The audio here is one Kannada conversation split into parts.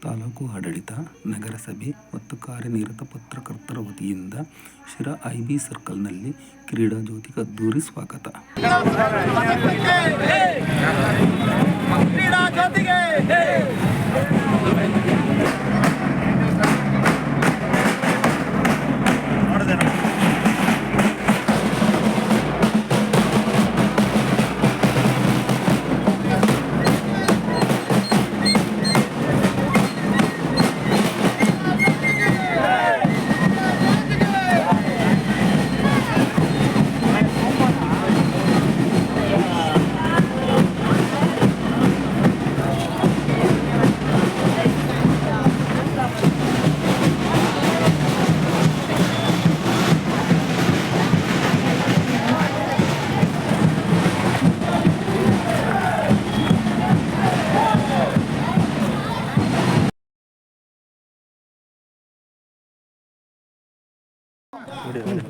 ತಾಲೂಕು ಆಡಳಿತ, ನಗರಸಭೆ ಮತ್ತು ಕಾರ್ಯನಿರತ ಪತ್ರಕರ್ತರ ವತಿಯಿಂದ ಶಿರಾ ಐಬಿ ಸರ್ಕಲ್ನಲ್ಲಿ ಕ್ರೀಡಾ ಜ್ಯೋತಿಗೆ ಅದ್ದೂರಿ ಸ್ವಾಗತ.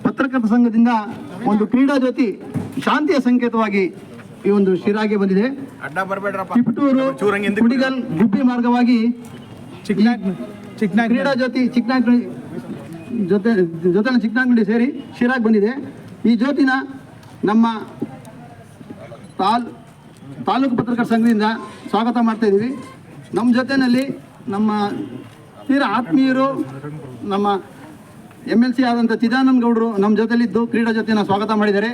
ಪತ್ರಕರ್ತರ ಸಂಘದಿಂದ ಒಂದು ಕ್ರೀಡಾ ಜ್ಯೋತಿ ಶಾಂತಿಯ ಸಂಕೇತವಾಗಿ ಈ ಒಂದು ಶಿರಾಗೆ ಬಂದಿದೆ. ತಿಪಟೂರು, ಕುಡಿಗಲ್, ಗುಬ್ಬಿ ಮಾರ್ಗವಾಗಿ ಕ್ರೀಡಾ ಜ್ಯೋತಿ ಚಿಕ್ಕನಾಗನಹಳ್ಳಿ ಸೇರಿ ಶಿರಾಗೆ ಬಂದಿದೆ. ಈ ಜ್ಯೋತಿನ ನಮ್ಮ ತಾಲೂಕು ಪತ್ರಕರ್ತರ ಸಂಘದಿಂದ ಸ್ವಾಗತ ಮಾಡ್ತಾ ಇದ್ದೀವಿ. ನಮ್ಮ ಜೊತೆಯಲ್ಲಿ ನಮ್ಮ ತೀರಾ ಆತ್ಮೀಯರು, ನಮ್ಮ MLC ಆದಂಥ ಚಿದಾನಂದ ಗೌಡರು ನಮ್ಮ ಜೊತೆಲಿದ್ದು ಕ್ರೀಡಾ ಜ್ಯೋತಿನ ಸ್ವಾಗತ ಮಾಡಿದ್ದಾರೆ.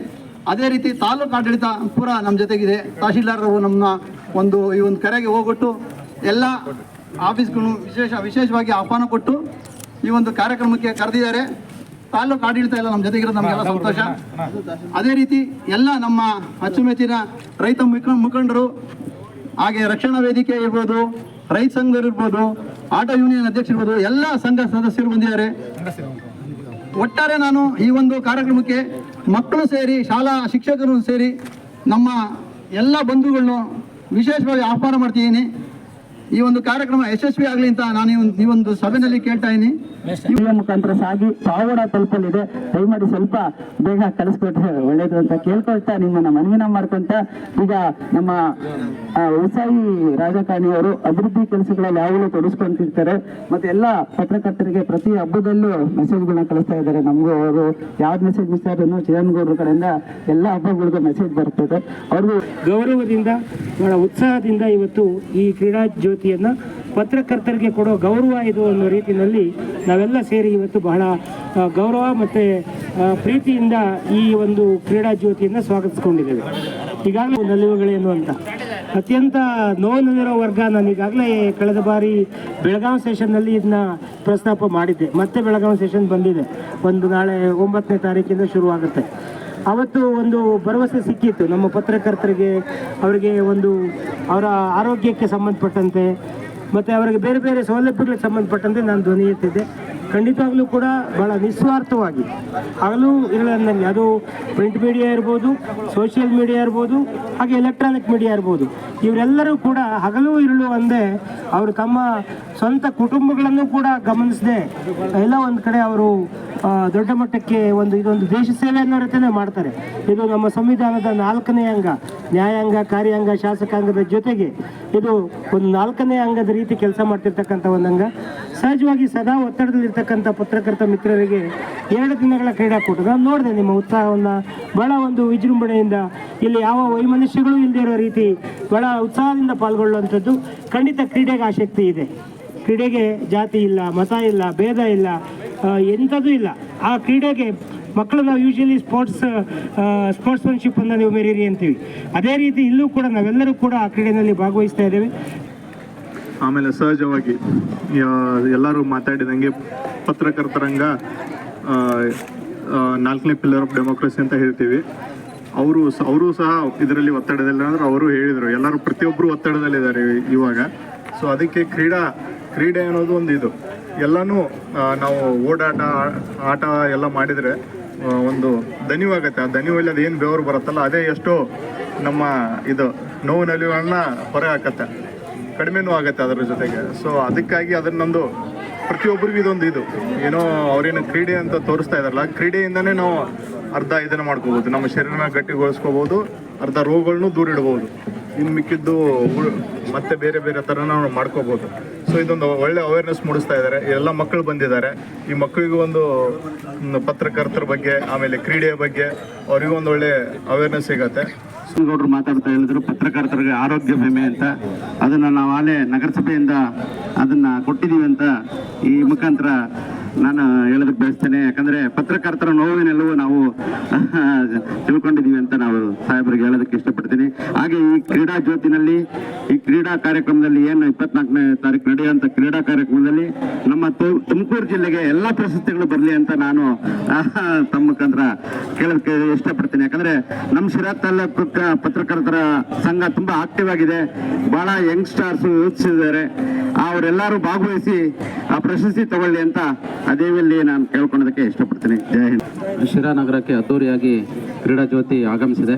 ಅದೇ ರೀತಿ ತಾಲೂಕು ಆಡಳಿತ ಪೂರ ನಮ್ಮ ಜೊತೆಗಿದೆ. ತಹಶೀಲ್ದಾರರು ನಮ್ಮ ಈ ಒಂದು ಕರೆಗೆ ಹೋಗ್ಬಿಟ್ಟು ಎಲ್ಲ ಆಫೀಸ್ಗಳು ವಿಶೇಷವಾಗಿ ಆಹ್ವಾನ ಕೊಟ್ಟು ಈ ಒಂದು ಕಾರ್ಯಕ್ರಮಕ್ಕೆ ಕರೆದಿದ್ದಾರೆ. ತಾಲೂಕು ಆಡಳಿತ ಎಲ್ಲ ನಮ್ಮ ಜೊತೆಗಿರೋದು ನಮಗೆಲ್ಲ ಸಂತೋಷ. ಅದೇ ರೀತಿ ಎಲ್ಲ ನಮ್ಮ ಅಚ್ಚುಮೆಚ್ಚಿನ ರೈತ ಮುಖಂಡರು, ಹಾಗೆ ರಕ್ಷಣಾ ವೇದಿಕೆ ಇರ್ಬೋದು, ರೈತ ಸಂಘದವರು ಇರ್ಬೋದು, ಆಟೋ ಯೂನಿಯನ್ ಅಧ್ಯಕ್ಷರಿರ್ಬೋದು, ಎಲ್ಲ ಸಂಘ ಸದಸ್ಯರು ಬಂದಿದ್ದಾರೆ. ಒಟ್ಟಾರೆ ನಾನು ಈ ಒಂದು ಕಾರ್ಯಕ್ರಮಕ್ಕೆ ಮಕ್ಕಳು ಸೇರಿ, ಶಾಲಾ ಶಿಕ್ಷಕರು ಸೇರಿ, ನಮ್ಮ ಎಲ್ಲ ಬಂಧುಗಳನ್ನು ವಿಶೇಷವಾಗಿ ಆಹ್ವಾನ ಮಾಡ್ತಿದ್ದೀನಿ. ಈ ಒಂದು ಕಾರ್ಯಕ್ರಮ ಯಶಸ್ವಿ ಆಗಲಿ ಅಂತ ನಾನು ಈ ಒಂದು ಸಭೆಯಲ್ಲಿ ಕೇಳ್ತಾ ಇದ್ದೀನಿ. ಮುಖಾಂತರ ಸಾಗಿ ಪಾವಡ ತಲುಪಲಿದೆ. ದಯಮಾಡಿ ಸ್ವಲ್ಪ ಬೇಗ ಕಳಿಸ್ಕೊಟ್ರೆ ಒಳ್ಳೇದು ಅಂತ ಕೇಳ್ಕೊಳ್ತಾ ನಿಮ್ಮನ್ನ ಮನವಿನ ಮಾಡ್ಕೊಂತ, ಈಗ ನಮ್ಮ ಉತ್ಸಾಹಿ ರಾಜಕಾರಣಿಯವರು ಅಭಿವೃದ್ಧಿ ಕೆಲಸಗಳಲ್ಲಿ ಯಾವಾಗಲೂ ತೊಡಸ್ಕೊಂತಿರ್ತಾರೆ. ಮತ್ತೆ ಎಲ್ಲ ಪತ್ರಕರ್ತರಿಗೆ ಪ್ರತಿ ಹಬ್ಬದಲ್ಲೂ ಮೆಸೇಜ್ಗಳನ್ನ ಕಳಿಸ್ತಾ ಇದ್ದಾರೆ. ನಮಗೂ ಅವರು ಯಾವ್ದು ಮೆಸೇಜ್ ಮಿಸ್ ಆದ್ರೂ ಚಿರಂಗೌಡ್ರ ಕಡೆಯಿಂದ ಎಲ್ಲ ಹಬ್ಬಗಳಿಗೂ ಮೆಸೇಜ್ ಬರ್ತದೆ. ಅವ್ರಿಗೂ ಗೌರವದಿಂದ, ಬಹಳ ಉತ್ಸಾಹದಿಂದ ಇವತ್ತು ಈ ಕ್ರೀಡಾ ಜ್ಯೋತಿಯನ್ನ ಪತ್ರಕರ್ತರಿಗೆ ಕೊಡೋ ಗೌರವ ಇದು ಅನ್ನೋ ರೀತಿಯಲ್ಲಿ ನಾವೆಲ್ಲ ಸೇರಿ ಇವತ್ತು ಬಹಳ ಗೌರವ ಮತ್ತು ಪ್ರೀತಿಯಿಂದ ಈ ಒಂದು ಕ್ರೀಡಾ ಜ್ಯೋತಿಯನ್ನು ಸ್ವಾಗತಿಸ್ಕೊಂಡಿದ್ದೇವೆ. ಈಗಾಗಲೇ ನಲಿವುಗಳೇನು ಅಂತ ಅತ್ಯಂತ ನೋವಿನಲ್ಲಿರೋ ವರ್ಗ, ನಾನು ಈಗಾಗಲೇ ಕಳೆದ ಬಾರಿ ಬೆಳಗಾವಿ ಸೆಷನ್ನಲ್ಲಿ ಇದನ್ನ ಪ್ರಸ್ತಾಪ ಮಾಡಿದ್ದೆ. ಮತ್ತೆ ಬೆಳಗಾವಿ ಸೆಷನ್ ಬಂದಿದೆ, ನಾಳೆ 9ನೇ ತಾರೀಕಿಂದ ಶುರುವಾಗುತ್ತೆ. ಅವತ್ತು ಒಂದು ಭರವಸೆ ಸಿಕ್ಕಿತ್ತು ನಮ್ಮ ಪತ್ರಕರ್ತರಿಗೆ, ಅವರಿಗೆ ಅವರ ಆರೋಗ್ಯಕ್ಕೆ ಸಂಬಂಧಪಟ್ಟಂತೆ ಮತ್ತು ಅವರಿಗೆ ಬೇರೆ ಬೇರೆ ಸೌಲಭ್ಯಗಳಿಗೆ ಸಂಬಂಧಪಟ್ಟಂತೆ ನಾನು ಧ್ವನಿ ಎತ್ತಿದ್ದೆ. ಖಂಡಿತವಾಗ್ಲೂ ಕೂಡ ಭಾಳ ನಿಸ್ವಾರ್ಥವಾಗಿ ಹಗಲು ಇರಲಿನಲ್ಲಿ, ಅದು ಪ್ರಿಂಟ್ ಮೀಡಿಯಾ ಇರ್ಬೋದು, ಸೋಷಿಯಲ್ ಮೀಡಿಯಾ ಇರ್ಬೋದು, ಹಾಗೆ ಎಲೆಕ್ಟ್ರಾನಿಕ್ ಮೀಡಿಯಾ ಇರ್ಬೋದು, ಇವರೆಲ್ಲರೂ ಕೂಡ ಹಗಲು ಇರಲು ಅಂದೇ ಅವರು ತಮ್ಮ ಸ್ವಂತ ಕುಟುಂಬಗಳನ್ನು ಕೂಡ ಗಮನಿಸದೆ ಎಲ್ಲ ಒಂದು ಕಡೆ ಅವರು ದೊಡ್ಡ ಮಟ್ಟಕ್ಕೆ ಇದೊಂದು ದೇಶ ಸೇವೆ ಅನ್ನೋ ರೀತಿಯೇ ಮಾಡ್ತಾರೆ. ಇದು ನಮ್ಮ ಸಂವಿಧಾನದ 4ನೇ ಅಂಗ, ನ್ಯಾಯಾಂಗ, ಕಾರ್ಯಾಂಗ, ಶಾಸಕಾಂಗದ ಜೊತೆಗೆ ಇದು ಒಂದು 4ನೇ ಅಂಗದ ರೀತಿ ಕೆಲಸ ಮಾಡ್ತಿರ್ತಕ್ಕಂಥ ಒಂದು ಅಂಗ. ಸಹಜವಾಗಿ ಸದಾ ಒತ್ತಡದಲ್ಲಿರ್ತಕ್ಕಂಥ ಪತ್ರಕರ್ತ ಮಿತ್ರರಿಗೆ 2 ದಿನಗಳ ಕ್ರೀಡಾಕೂಟ ನಾನು ನೋಡಿದೆ. ನಿಮ್ಮ ಉತ್ಸಾಹವನ್ನು ಬಹಳ ವಿಜೃಂಭಣೆಯಿಂದ, ಇಲ್ಲಿ ಯಾವ ವೈಮನಸ್ಯಗಳು ಇಲ್ಲದೆ ಇರೋ ರೀತಿ ಬಹಳ ಉತ್ಸಾಹದಿಂದ ಪಾಲ್ಗೊಳ್ಳುವಂಥದ್ದು. ಖಂಡಿತ ಕ್ರೀಡೆಗೆ ಆಸಕ್ತಿ ಇದೆ. ಕ್ರೀಡೆಗೆ ಜಾತಿ ಇಲ್ಲ, ಮತ ಇಲ್ಲ, ಭೇದ ಇಲ್ಲ, ಎಂಥದ್ದು ಇಲ್ಲ. ಆ ಕ್ರೀಡೆಗೆ ಮಕ್ಕಳು ನಾವು ಯೂಶಲಿ ಸ್ಪೋರ್ಟ್ಸ್ಮನ್ಶಿಪ್ಪನ್ನು ನೀವು ಮೆರೀರಿ ಅಂತೀವಿ. ಅದೇ ರೀತಿ ಇಲ್ಲೂ ಕೂಡ ನಾವೆಲ್ಲರೂ ಕೂಡ ಆ ಕ್ರೀಡೆಯಲ್ಲಿ ಭಾಗವಹಿಸ್ತಾ ಇದ್ದೇವೆ. ಆಮೇಲೆ ಸಹಜವಾಗಿ ಎಲ್ಲರೂ ಮಾತಾಡಿದಂಗೆ ಪತ್ರಕರ್ತರಂಗ 4ನೇ ಪಿಲ್ಲರ್ ಆಫ್ ಡೆಮೋಕ್ರಸಿ ಅಂತ ಹೇಳ್ತೀವಿ. ಅವರು ಸಹ ಇದರಲ್ಲಿ ಒತ್ತಡದಲ್ಲಿ, ಅಂದ್ರೆ ಅವರು ಹೇಳಿದರು, ಎಲ್ಲರೂ ಪ್ರತಿಯೊಬ್ಬರು ಒತ್ತಡದಲ್ಲಿದ್ದಾರೆ ಇವಾಗ. ಸೊ ಅದಕ್ಕೆ ಕ್ರೀಡೆ ಅನ್ನೋದು ಒಂದು ಇದು ಎಲ್ಲನೂ ನಾವು ಓಡಾಟ ಆಟ ಎಲ್ಲ ಮಾಡಿದರೆ ಒಂದು ದಣಿವಾಗತ್ತೆ. ಆ ದಣಿವಲ್ಲಿ ಅದೇನು ಬೆವರು ಬರುತ್ತಲ್ಲ, ಅದೇ ಎಷ್ಟೋ ನಮ್ಮ ನೋವು ನಲಿವುಗಳನ್ನ ಹೊರ ಹಾಕತ್ತೆ, ಕಡಿಮೆನೂ ಆಗುತ್ತೆ ಅದರ ಜೊತೆಗೆ. ಸೊ ಅದಕ್ಕಾಗಿ ಅದನ್ನೊಂದು ಪ್ರತಿಯೊಬ್ಬರಿಗೂ ಇದೊಂದು ಏನೋ ಅವ್ರೇನು ಕ್ರೀಡೆ ಅಂತ ತೋರಿಸ್ತಾ ಇದಾರಲ್ಲ, ಕ್ರೀಡೆಯಿಂದನೇ ನಾವು ಅರ್ಧ ಇದನ್ನು ಮಾಡ್ಕೋಬೋದು, ನಮ್ಮ ಶರೀರನ ಗಟ್ಟಿಗೊಳಿಸ್ಕೋಬೋದು. ಅರ್ಧ ರೋಗಗಳನ್ನು ದೂರ ಇಡ್ಬೋದು. ಇನ್ನು ಮಿಕ್ಕಿದ್ದು ಮತ್ತೆ ಬೇರೆ ಬೇರೆ ಥರ ನಾವು ಮಾಡ್ಕೋಬೋದು. ಸೊ ಇದೊಂದು ಒಳ್ಳೆ ಅವೇರ್ನೆಸ್ ಮೂಡಿಸ್ತಾ ಇದ್ದಾರೆ. ಎಲ್ಲ ಮಕ್ಕಳು ಬಂದಿದ್ದಾರೆ. ಈ ಮಕ್ಕಳಿಗೂ ಒಂದು ಪತ್ರಕರ್ತರ ಬಗ್ಗೆ, ಆಮೇಲೆ ಕ್ರೀಡೆಯ ಬಗ್ಗೆ ಅವರಿಗೂ ಒಂದು ಒಳ್ಳೆ ಅವೇರ್ನೆಸ್ ಸಿಗತ್ತೆ. ಗೌಡರು ಮಾತಾಡ್ತಾ ಹೇಳಿದ್ರು ಪತ್ರಕರ್ತರಿಗೆ ಆರೋಗ್ಯ ವಿಮೆ ಅಂತ, ಅದನ್ನು ನಾವು ಆಲೇ ನಗರಸಭೆಯಿಂದ ಅದನ್ನು ಕೊಟ್ಟಿದ್ದೀವಿ ಅಂತ ಈ ಮುಖಾಂತರ ನಾನು ಹೇಳೋದಕ್ಕೆ ಬಯಸ್ತೇನೆ. ಯಾಕಂದರೆ ಪತ್ರಕರ್ತರ ನೋವಿನೆಲ್ಲವೂ ನಾವು ತಿಳ್ಕೊಂಡಿದ್ದೀವಿ ಅಂತ ನಾವು ಸಾಹೇಬರಿಗೆ ಹೇಳೋದಕ್ಕೆ ಇಷ್ಟಪಡ್ತೀನಿ. ಹಾಗೆ ಈ ಕ್ರೀಡಾ ಜ್ಯೋತಿನಲ್ಲಿ, ಈ ಕ್ರೀಡಾ ಕಾರ್ಯಕ್ರಮದಲ್ಲಿ ಏನು 24ನೇ ತಾರೀಕು ನಡೆಯುವಂಥ ಕ್ರೀಡಾ ಕಾರ್ಯಕ್ರಮದಲ್ಲಿ ನಮ್ಮ ತುಮಕೂರು ಜಿಲ್ಲೆಗೆ ಎಲ್ಲ ಪ್ರಶಸ್ತಿಗಳು ಬರಲಿ ಅಂತ ನಾನು ತಮ್ಮ ಮುಖಾಂತರ ಕೇಳೋದಕ್ಕೆ ಇಷ್ಟಪಡ್ತೀನಿ. ಯಾಕಂದರೆ ನಮ್ಮ ಶಿರಾ ತಾಲೂಕು ಪತ್ರಕರ್ತರ ಸಂಘ ತುಂಬ ಆಕ್ಟಿವ್ ಆಗಿದೆ. ಭಾಳ ಯಂಗ್ಸ್ಟರ್ಸ್ ಯೂತ್ಸಿದ್ದಾರೆ. ಅವರೆಲ್ಲರೂ ಭಾಗವಹಿಸಿ ಆ ಪ್ರಶಸ್ತಿ ತಗೊಳ್ಳಿ ಅಂತ ಅದೇ ವೇಳೆ ನಾನು ಕೇಳ್ಕೊಳ್ಳೋದಕ್ಕೆ ಇಷ್ಟಪಡ್ತೀನಿ. ಜೈ ಹಿಂದ್. ಶಿರಾ ನಗರಕ್ಕೆ ಅದ್ದೂರಿಯಾಗಿ ಕ್ರೀಡಾ ಜ್ಯೋತಿ ಆಗಮಿಸಿದೆ.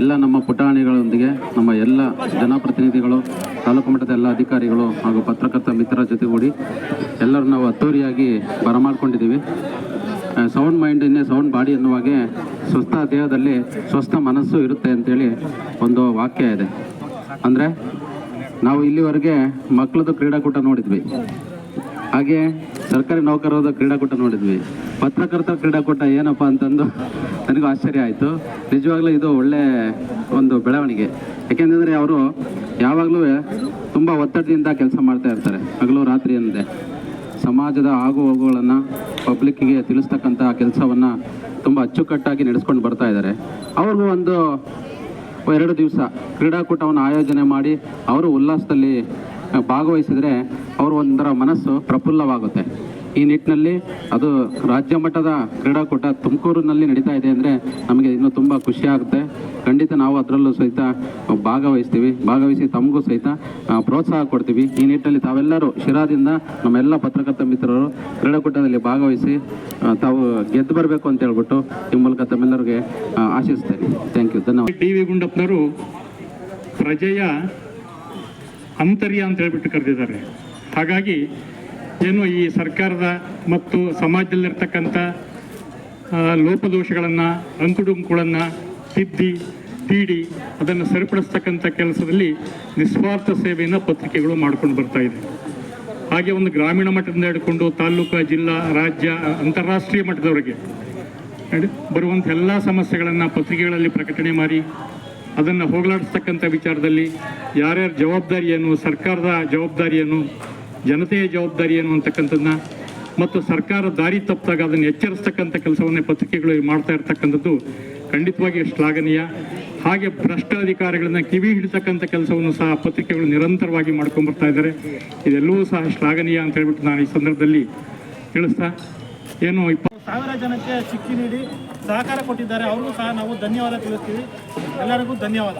ಎಲ್ಲ ನಮ್ಮ ಪುಟಾಣಿಗಳೊಂದಿಗೆ ನಮ್ಮ ಎಲ್ಲ ಜನಪ್ರತಿನಿಧಿಗಳು, ತಾಲೂಕು ಮಟ್ಟದ ಎಲ್ಲ ಅಧಿಕಾರಿಗಳು ಹಾಗೂ ಪತ್ರಕರ್ತ ಮಿತ್ರರ ಜೊತೆಗೂಡಿ ಎಲ್ಲರೂ ನಾವು ಅದ್ದೂರಿಯಾಗಿ ಬರಮಾಡ್ಕೊಂಡಿದ್ದೀವಿ. ಸೌಂಡ್ ಮೈಂಡ್ ಇನ್ನೇ ಸೌಂಡ್ ಬಾಡಿ ಎನ್ನುವಾಗೆ ಸ್ವಸ್ಥ ದೇಹದಲ್ಲಿ ಸ್ವಸ್ಥ ಮನಸ್ಸು ಇರುತ್ತೆ ಅಂತೇಳಿ ಒಂದು ವಾಕ್ಯ ಇದೆ. ಅಂದರೆ ನಾವು ಇಲ್ಲಿವರೆಗೆ ಮಕ್ಕಳದ್ದು ಕ್ರೀಡಾಕೂಟ ನೋಡಿದ್ವಿ, ಹಾಗೆ ಸರ್ಕಾರಿ ನೌಕರರ ಕ್ರೀಡಾಕೂಟ ನೋಡಿದ್ವಿ. ಪತ್ರಕರ್ತರ ಕ್ರೀಡಾಕೂಟ ಏನಪ್ಪ ಅಂತಂದು ನನಗೂ ಆಶ್ಚರ್ಯ ಆಯಿತು. ನಿಜವಾಗ್ಲೂ ಇದು ಒಳ್ಳೆ ಒಂದು ಬೆಳವಣಿಗೆ. ಯಾಕೆಂದರೆ ಅವರು ಯಾವಾಗಲೂ ತುಂಬ ಒತ್ತಡದಿಂದ ಕೆಲಸ ಮಾಡ್ತಾ ಇರ್ತಾರೆ, ಹಗಲು ರಾತ್ರಿ ಅನ್ನದೆ. ಸಮಾಜದ ಆಗು ಹೋಗುಗಳನ್ನು ಪಬ್ಲಿಕ್ಕಿಗೆ ತಿಳಿಸ್ತಕ್ಕಂಥ ಕೆಲಸವನ್ನು ತುಂಬ ಅಚ್ಚುಕಟ್ಟಾಗಿ ನಡೆಸ್ಕೊಂಡು ಬರ್ತಾ ಇದ್ದಾರೆ. ಅವ್ರಿಗೂ ಒಂದು 2 ದಿವಸ ಕ್ರೀಡಾಕೂಟವನ್ನು ಆಯೋಜನೆ ಮಾಡಿ ಅವರು ಉಲ್ಲಾಸದಲ್ಲಿ ಭಾಗವಹಿಸಿದರೆ ಅವರು ಒಂದರ ಮನಸ್ಸು ಪ್ರಫುಲ್ಲವಾಗುತ್ತೆ. ಈ ನಿಟ್ಟಿನಲ್ಲಿ ಅದು ರಾಜ್ಯ ಮಟ್ಟದ ಕ್ರೀಡಾಕೂಟ ತುಮಕೂರಿನಲ್ಲಿ ನಡೀತಾ ಇದೆ ಅಂದರೆ ನಮಗೆ ಇನ್ನೂ ತುಂಬ ಖುಷಿಯಾಗುತ್ತೆ. ಖಂಡಿತ ನಾವು ಅದರಲ್ಲೂ ಸಹಿತ ಭಾಗವಹಿಸಿ ತಮಗೂ ಸಹಿತ ಪ್ರೋತ್ಸಾಹ ಕೊಡ್ತೀವಿ. ಈ ನಿಟ್ಟಿನಲ್ಲಿ ತಾವೆಲ್ಲರೂ ಶಿರಾದಿಂದ ನಮ್ಮೆಲ್ಲ ಪತ್ರಕರ್ತ ಮಿತ್ರರು ಕ್ರೀಡಾಕೂಟದಲ್ಲಿ ಭಾಗವಹಿಸಿ ತಾವು ಗೆದ್ದು ಬರಬೇಕು ಅಂತ ಹೇಳ್ಬಿಟ್ಟು ಈ ಮೂಲಕ ತಮ್ಮೆಲ್ಲರಿಗೆ ಆಶಿಸ್ತೇನೆ. ಥ್ಯಾಂಕ್ ಯು, ಧನ್ಯವಾದ. ಡಿ ವಿ ಗುಂಡಪ್ಪನವರು ಪ್ರಜೆಯ ಅಂತರ್ಯ ಅಂತ ಹೇಳ್ಬಿಟ್ಟು ಕರೆದಿದ್ದಾರೆ. ಹಾಗಾಗಿ ಏನು ಈ ಸರ್ಕಾರದ ಮತ್ತು ಸಮಾಜದಲ್ಲಿರ್ತಕ್ಕಂಥ ಲೋಪದೋಷಗಳನ್ನು, ಅಂಕುಡೊಂಕುಗಳನ್ನು ತೀಡಿ ಅದನ್ನು ಸರಿಪಡಿಸ್ತಕ್ಕಂಥ ಕೆಲಸದಲ್ಲಿ ನಿಸ್ವಾರ್ಥ ಸೇವೆಯನ್ನು ಪತ್ರಿಕೆಗಳು ಮಾಡ್ಕೊಂಡು ಬರ್ತಾ ಇದೆ. ಹಾಗೆ ಒಂದು ಗ್ರಾಮೀಣ ಮಟ್ಟದಿಂದ ಹಿಡ್ಕೊಂಡು ತಾಲೂಕು, ಜಿಲ್ಲಾ, ರಾಜ್ಯ, ಅಂತಾರಾಷ್ಟ್ರೀಯ ಮಟ್ಟದವರೆಗೆ ಬರುವಂಥ ಎಲ್ಲ ಸಮಸ್ಯೆಗಳನ್ನು ಪತ್ರಿಕೆಗಳಲ್ಲಿ ಪ್ರಕಟಣೆ ಮಾಡಿ ಅದನ್ನು ಹೋಗಲಾಡಿಸ್ತಕ್ಕಂಥ ವಿಚಾರದಲ್ಲಿ ಯಾರ್ಯಾರ ಜವಾಬ್ದಾರಿ ಏನು, ಸರ್ಕಾರದ ಜವಾಬ್ದಾರಿ ಏನು, ಜನತೆಯ ಜವಾಬ್ದಾರಿ ಏನು ಅಂತಕ್ಕಂಥದ್ದನ್ನ ಮತ್ತು ಸರ್ಕಾರ ದಾರಿ ತಪ್ಪಿದಾಗ ಅದನ್ನು ಎಚ್ಚರಿಸ್ತಕ್ಕಂಥ ಕೆಲಸವನ್ನೇ ಪತ್ರಿಕೆಗಳು ಮಾಡ್ತಾ ಇರ್ತಕ್ಕಂಥದ್ದು ಖಂಡಿತವಾಗಿ ಶ್ಲಾಘನೀಯ. ಹಾಗೆ ಭ್ರಷ್ಟ ಅಧಿಕಾರಿಗಳನ್ನ ಕಿವಿ ಹಿಡಿತಕ್ಕಂಥ ಕೆಲಸವನ್ನು ಸಹ ಪತ್ರಿಕೆಗಳು ನಿರಂತರವಾಗಿ ಮಾಡ್ಕೊಂಡ್ಬರ್ತಾ ಇದ್ದಾರೆ. ಇದೆಲ್ಲವೂ ಸಹ ಶ್ಲಾಘನೀಯ ಅಂತ ಹೇಳ್ಬಿಟ್ಟು ನಾನು ಈ ಸಂದರ್ಭದಲ್ಲಿ ತಿಳಿಸ್ತಾ ಏನು 20,000 ಜನಕ್ಕೆ ಚಿಕ್ಕಿ ನೀಡಿ ಸಹಕಾರ ಕೊಟ್ಟಿದ್ದಾರೆ. ಅವ್ರಿಗೂ ಸಹ ನಾವು ಧನ್ಯವಾದ ತಿಳಿಸ್ತೀವಿ. ಎಲ್ಲರಿಗೂ ಧನ್ಯವಾದ.